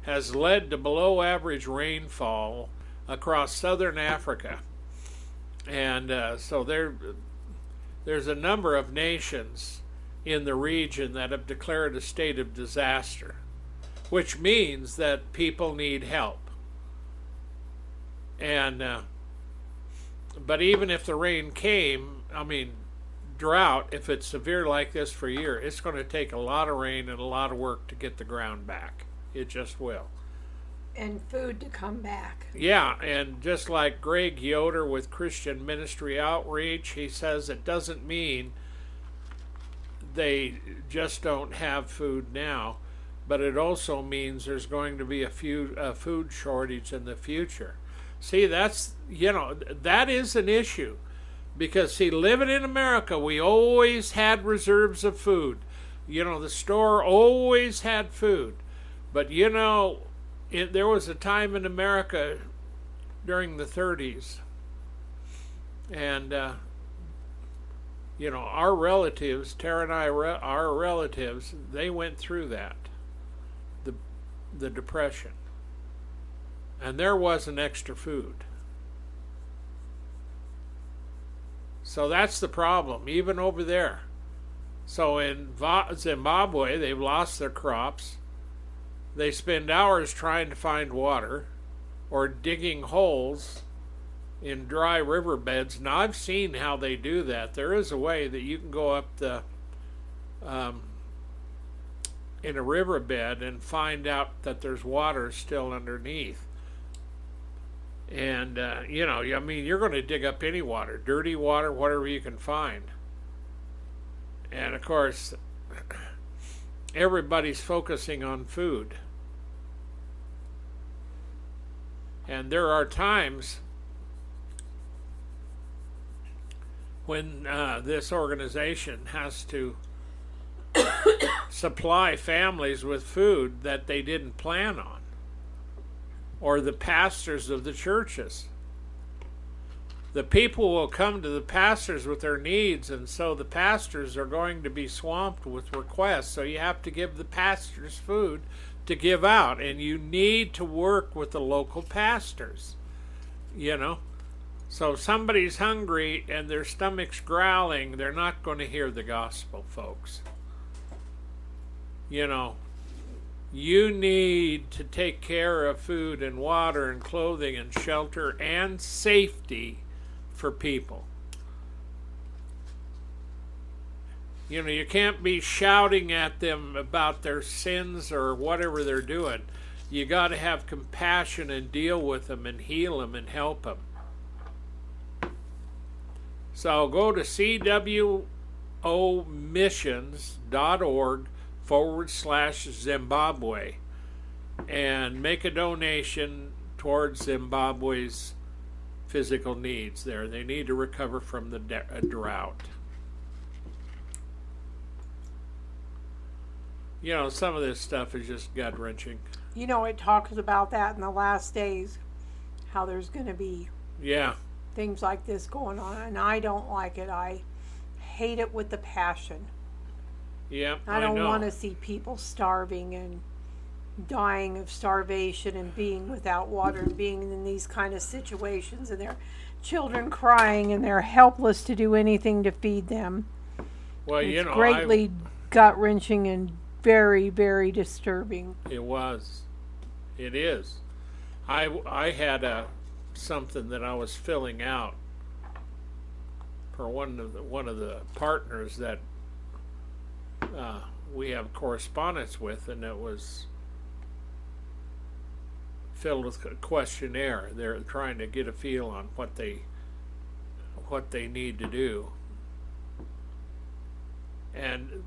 has led to below average rainfall across southern Africa. And so there's a number of nations in the region that have declared a state of disaster, which means that people need help. And but even if the rain came, drought, if it's severe like this for a year, it's going to take a lot of rain and a lot of work to get the ground back. It just will. And food to come back. Yeah, and just like Greg Yoder with Christian Ministry Outreach, he says it doesn't mean they just don't have food now, but it also means there's going to be a food shortage in the future. See, that is an issue. Because, see, living in America, we always had reserves of food. The store always had food. But, there was a time in America during the 30s. And, our relatives, Tara and I, our relatives, they went through that. The Depression. And there wasn't extra food. So that's the problem, even over there. So in Zimbabwe, they've lost their crops. They spend hours trying to find water or digging holes in dry riverbeds. Now, I've seen how they do that. There is a way that you can go up in a riverbed and find out that there's water still underneath. And, you're going to dig up any water, dirty water, whatever you can find. And, of course, everybody's focusing on food. And there are times when this organization has to supply families with food that they didn't plan on, or the pastors of the churches. The people will come to the pastors with their needs, and so the pastors are going to be swamped with requests. So you have to give the pastors food to give out, and you need to work with the local pastors. So if somebody's hungry and their stomach's growling, they're not going to hear the gospel, folks. You need to take care of food and water and clothing and shelter and safety for people. You can't be shouting at them about their sins or whatever they're doing. You got to have compassion and deal with them and heal them and help them. So go to cwomissions.org/Zimbabwe and make a donation towards Zimbabwe's physical needs there. They need to recover from the drought. Some of this stuff is just gut-wrenching. It talks about that in the last days, how there's going to be things like this going on, and I don't like it. I hate it with the passion. Yeah, I don't want to see people starving and dying of starvation and being without water and being in these kind of situations, and their children crying and they're helpless to do anything to feed them. Well, it's greatly gut-wrenching and very, very disturbing. It was. It is. I had something that I was filling out for one of the partners that we have correspondence with, and it was filled with a questionnaire. They're trying to get a feel on what they need to do. And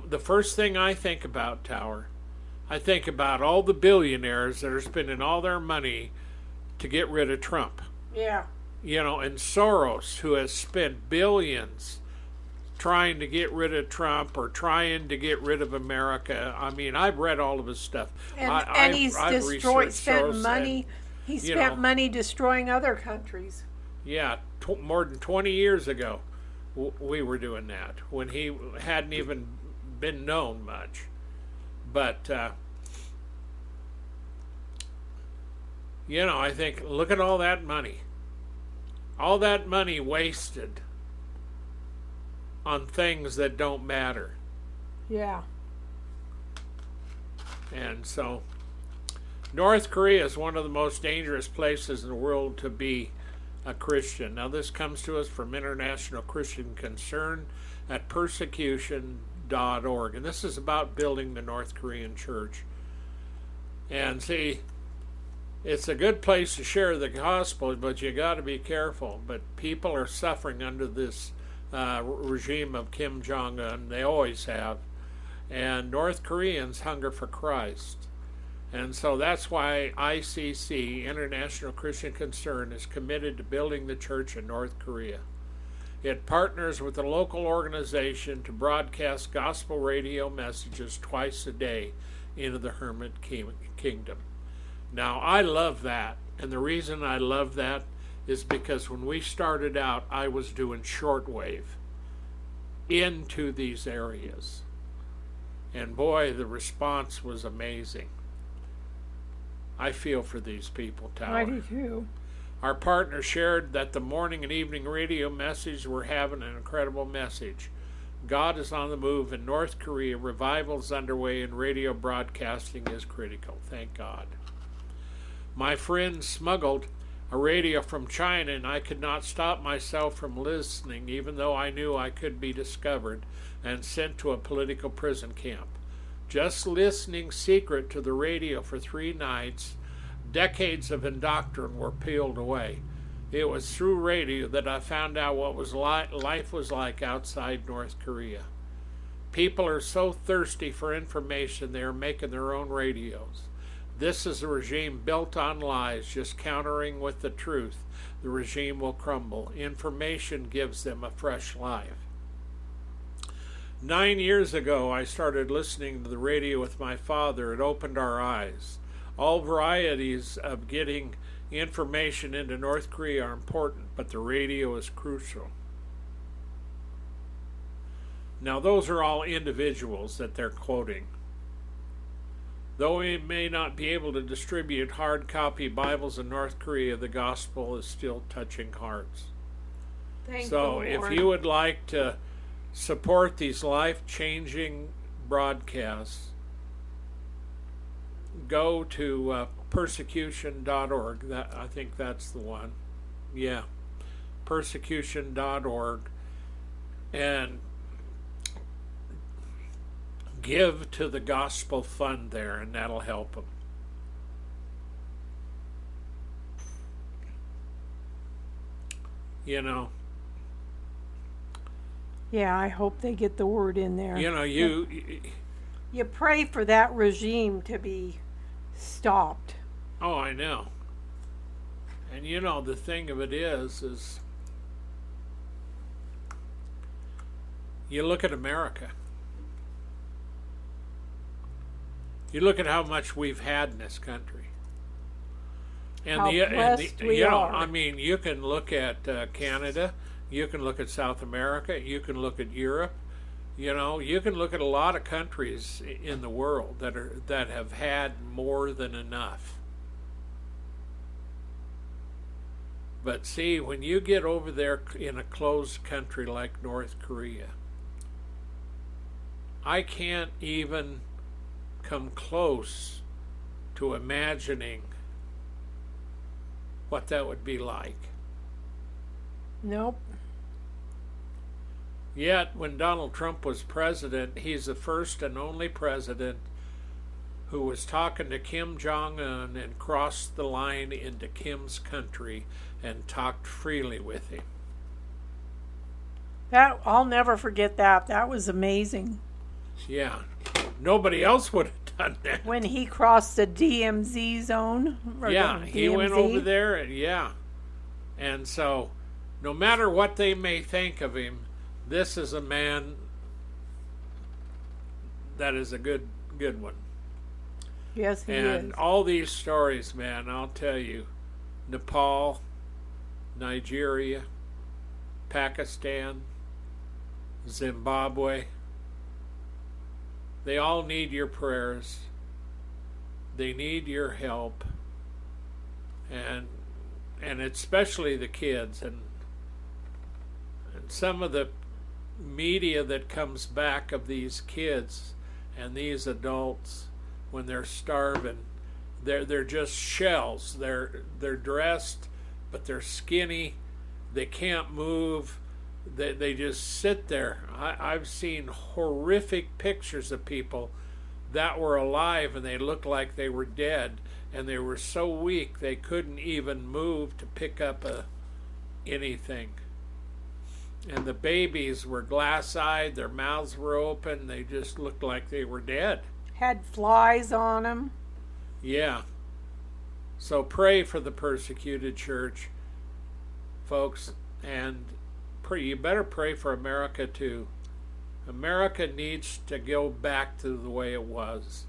the first thing I think about, Tower, I think about all the billionaires that are spending all their money to get rid of Trump. Yeah. And Soros, who has spent billions trying to get rid of Trump or trying to get rid of America. I've read all of his stuff. And he's spent money. He spent money destroying other countries. Yeah, more than 20 years ago, we were doing that when he hadn't even been known much. But I think, look at all that money. All that money wasted on things that don't matter. Yeah. And so, North Korea is one of the most dangerous places in the world to be a Christian. Now, this comes to us from International Christian Concern at persecution.org. And this is about building the North Korean church. And see, it's a good place to share the gospel, but you got to be careful. But people are suffering under this regime of Kim Jong-un. They always have. And North Koreans hunger for Christ. And so that's why ICC, International Christian Concern, is committed to building the church in North Korea. It partners with a local organization to broadcast gospel radio messages twice a day into the hermit kingdom. Now, I love that. And the reason I love that is because when we started out, I was doing shortwave into these areas. And boy, the response was amazing. I feel for these people, Tower. I do too. Our partner shared that the morning and evening radio message were having an incredible message. God is on the move in North Korea. Revival is underway and radio broadcasting is critical. Thank God. My friend smuggled a radio from China and I could not stop myself from listening, even though I knew I could be discovered and sent to a political prison camp. Just listening secret to the radio for 3 nights, decades of indoctrination were peeled away. It was through radio that I found out what life was like outside North Korea. People are so thirsty for information they are making their own radios. This is a regime built on lies, just countering with the truth. The regime will crumble. Information gives them a fresh life. 9 years ago, I started listening to the radio with my father. It opened our eyes. All varieties of getting information into North Korea are important, but the radio is crucial. Now, those are all individuals that they're quoting. Though we may not be able to distribute hard copy Bibles in North Korea, the gospel is still touching hearts. So if you would like to support these life-changing broadcasts, go to persecution.org. I think that's the one. Yeah, persecution.org, and give to the gospel fund there, and that'll help them. Yeah, I hope they get the word in there. You pray for that regime to be stopped. Oh, I know. And the thing of it is you look at America. You look at how much we've had in this country. And how blessed we are. I mean, you can look at Canada, you can look at South America, you can look at Europe. You can look at a lot of countries in the world that have had more than enough. But see, when you get over there in a closed country like North Korea, I can't even come close to imagining what that would be like. Nope. Yet, when Donald Trump was president, he's the first and only president who was talking to Kim Jong-un and crossed the line into Kim's country and talked freely with him. I'll never forget that. That was amazing. Yeah. Nobody else would have done that. When he crossed the DMZ zone. Yeah, he went over there, and so no matter what they may think of him, this is a man that is a good one. Yes, he is. And all these stories, man, I'll tell you, Nepal, Nigeria, Pakistan, Zimbabwe, they all need your prayers. They need your help. and especially the kids, and some of the media that comes back of these kids and these adults when they're starving, they're just shells. They're dressed, but they're skinny. They can't move. They just sit there. I've seen horrific pictures of people that were alive and they looked like they were dead, and they were so weak they couldn't even move to pick up anything. And the babies were glass-eyed, their mouths were open, they just looked like they were dead. Had flies on them. Yeah. So pray for the persecuted church, folks, and you better pray for America too. America needs to go back to the way it was.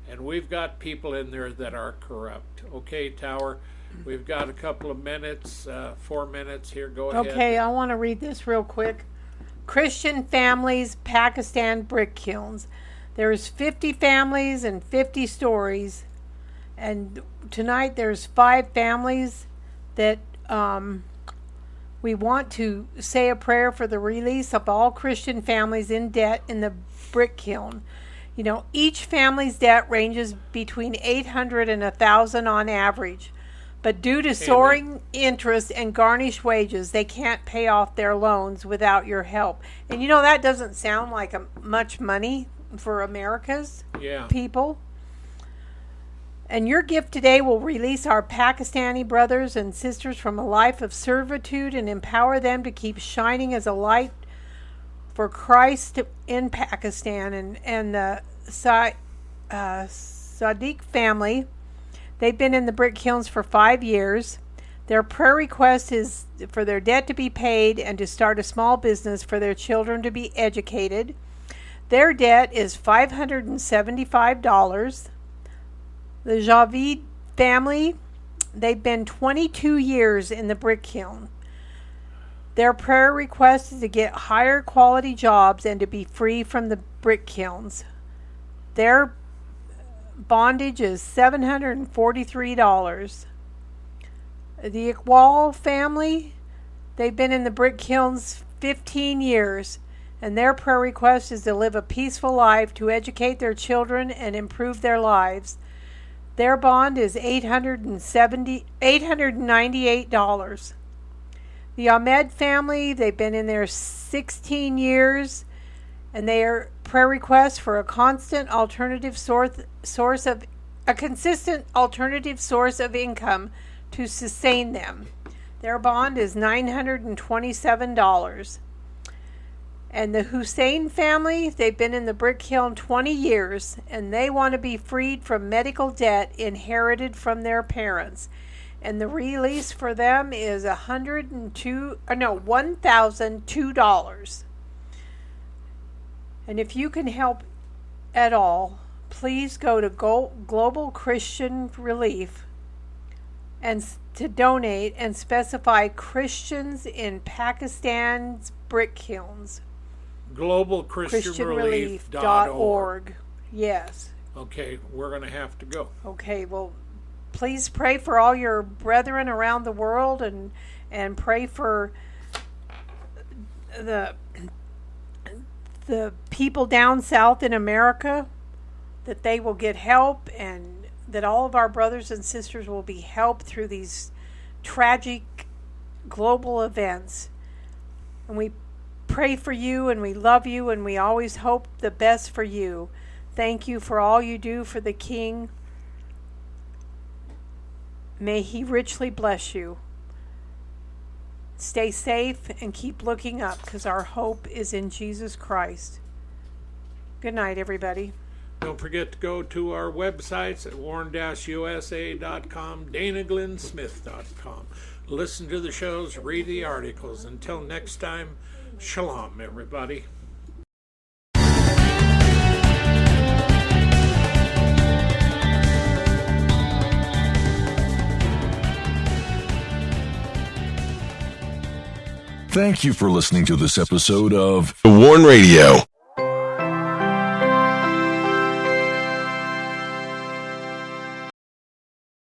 And we've got people in there that are corrupt. Okay, Tower? We've got a couple of minutes, 4 minutes here. Go ahead. Okay, I want to read this real quick. Christian families, Pakistan brick kilns. There's 50 families and 50 stories. And tonight there's 5 families that we want to say a prayer for the release of all Christian families in debt in the brick kiln. You know, each family's debt ranges between $800 and $1,000 on average. But due to soaring interest and garnished wages, they can't pay off their loans without your help. And you know, that doesn't sound like much money for America's people. And your gift today will release our Pakistani brothers and sisters from a life of servitude and empower them to keep shining as a light for Christ in Pakistan. And the Sadiq family, they've been in the brick kilns for 5 years. Their prayer request is for their debt to be paid and to start a small business for their children to be educated. Their debt is $575. The Javid family, they've been 22 years in the brick kiln. Their prayer request is to get higher quality jobs and to be free from the brick kilns. Their bondage is $743. The Iqbal family, they've been in the brick kilns 15 years, and their prayer request is to live a peaceful life, to educate their children and improve their lives. Their bond is $898. The Ahmed family, they've been in there 16 years, and their prayer request for a consistent alternative source of income to sustain them. Their bond is $927. And the Hussein family, they've been in the brick kiln 20 years, and they want to be freed from medical debt inherited from their parents. And the release for them is $1,002. And if you can help at all, please go to Global Christian Relief and to donate and specify Christians in Pakistan's brick kilns. GlobalChristianRelief.org. Yes. Okay, we're going to have to go. Okay, well, please pray for all your brethren around the world, and pray for the people down south in America, that they will get help, and that all of our brothers and sisters will be helped through these tragic global events. And we pray for you, and we love you, and we always hope the best for you. Thank you for all you do for the King. May he richly bless you. Stay safe and keep looking up, because our hope is in Jesus Christ. Good night, everybody. Don't forget to go to our websites at warn-usa.com, danaglennsmith.com. Listen to the shows, read the articles. Until next time, shalom, everybody. Thank you for listening to this episode of The Warn Radio.